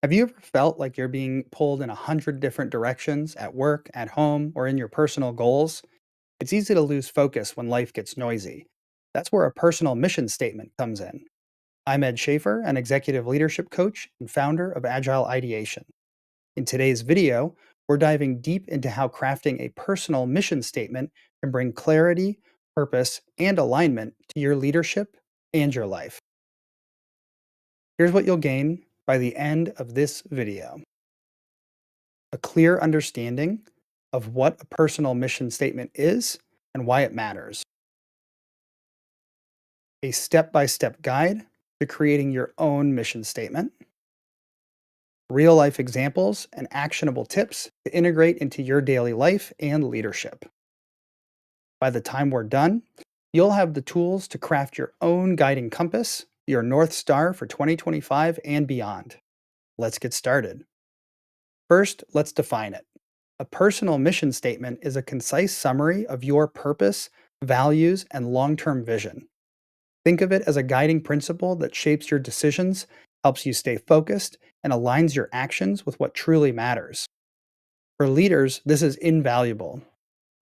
Have you ever felt like you're being pulled in 100 different directions at work, at home, or in your personal goals? It's easy to lose focus when life gets noisy. That's where a personal mission statement comes in. I'm Ed Schaefer, an executive leadership coach and founder of Agile Ideation. In today's video, we're diving deep into how crafting a personal mission statement can bring clarity, purpose, and alignment to your leadership and your life. Here's what you'll gain by the end of this video: a clear understanding of what a personal mission statement is and why it matters, a step by step guide to creating your own mission statement, real life examples and actionable tips to integrate into your daily life and leadership. By the time we're done, you'll have the tools to craft your own guiding compass, your North Star for 2025 and beyond. Let's get started. First, let's define it. A personal mission statement is a concise summary of your purpose, values, and long term vision. Think of it as a guiding principle that shapes your decisions, helps you stay focused, and aligns your actions with what truly matters. For leaders, this is invaluable.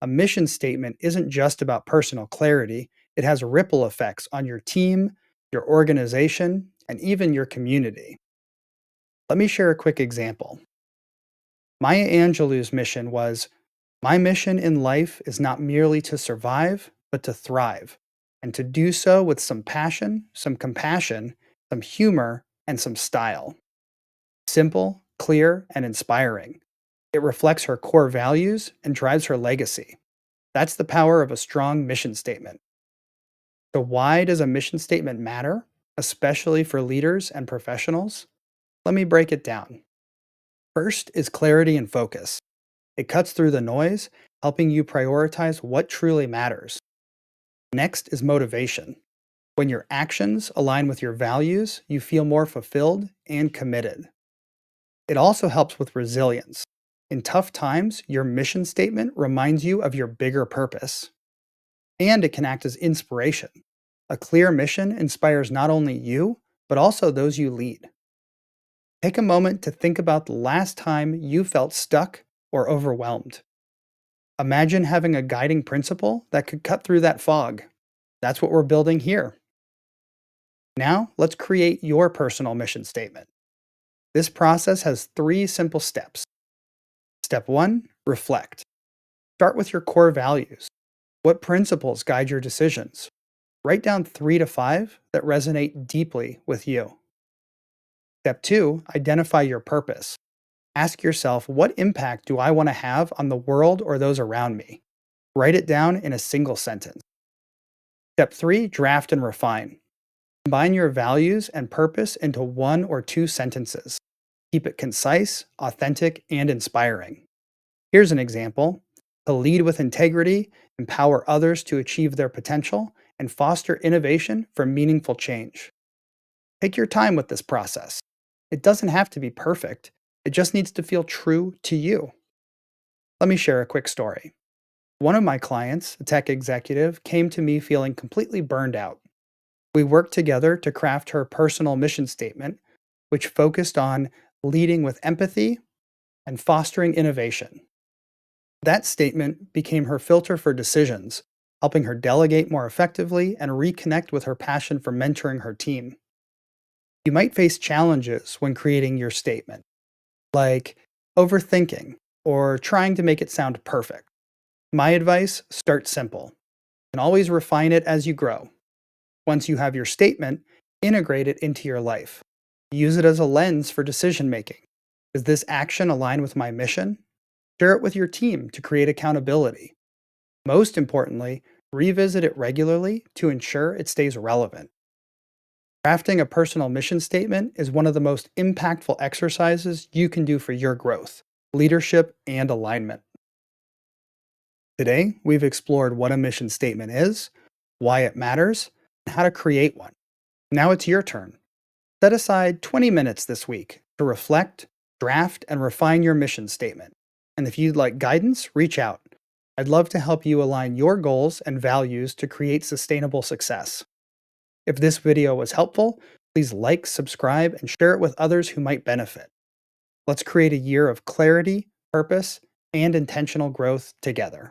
A mission statement isn't just about personal clarity, it has ripple effects on your team, your organization, and even your community. Let me share a quick example. Maya Angelou's mission was, "My mission in life is not merely to survive, but to thrive, and to do so with some passion, some compassion, some humor, and some style." Simple, clear, and inspiring. It reflects her core values and drives her legacy. That's the power of a strong mission statement. So, why does a mission statement matter, especially for leaders and professionals? Let me break it down. First is clarity and focus. It cuts through the noise, helping you prioritize what truly matters. Next is motivation. When your actions align with your values, you feel more fulfilled and committed. It also helps with resilience. In tough times, your mission statement reminds you of your bigger purpose. And it can act as inspiration. A clear mission inspires not only you, but also those you lead. Take a moment to think about the last time you felt stuck or overwhelmed. Imagine having a guiding principle that could cut through that fog. That's what we're building here. Now, let's create your personal mission statement. This process has 3 simple steps. Step 1, reflect. Start with your core values. What principles guide your decisions? Write down 3 to 5 that resonate deeply with you. Step 2, identify your purpose. Ask yourself, what impact do I want to have on the world or those around me? Write it down in a single sentence. Step 3, draft and refine. Combine your values and purpose into 1 or 2 sentences. Keep it concise, authentic, and inspiring. Here's an example: to lead with integrity, empower others to achieve their potential, and foster innovation for meaningful change. Take your time with this process. It doesn't have to be perfect, it just needs to feel true to you. Let me share a quick story. One of my clients, a tech executive, came to me feeling completely burned out. We worked together to craft her personal mission statement, which focused on leading with empathy and fostering innovation. That statement became her filter for decisions, helping her delegate more effectively and reconnect with her passion for mentoring her team. You might face challenges when creating your statement, like overthinking or trying to make it sound perfect. My advice: start simple and always refine it as you grow. Once you have your statement, integrate it into your life. Use it as a lens for decision making. Does this action align with my mission? Share it with your team to create accountability. Most importantly, revisit it regularly to ensure it stays relevant. Crafting a personal mission statement is one of the most impactful exercises you can do for your growth, leadership, and alignment. Today, we've explored what a mission statement is, why it matters, and how to create one. Now it's your turn. Set aside 20 minutes this week to reflect, draft, and refine your mission statement. And if you'd like guidance, reach out. I'd love to help you align your goals and values to create sustainable success. If this video was helpful, please like, subscribe, and share it with others who might benefit. Let's create a year of clarity, purpose, and intentional growth together.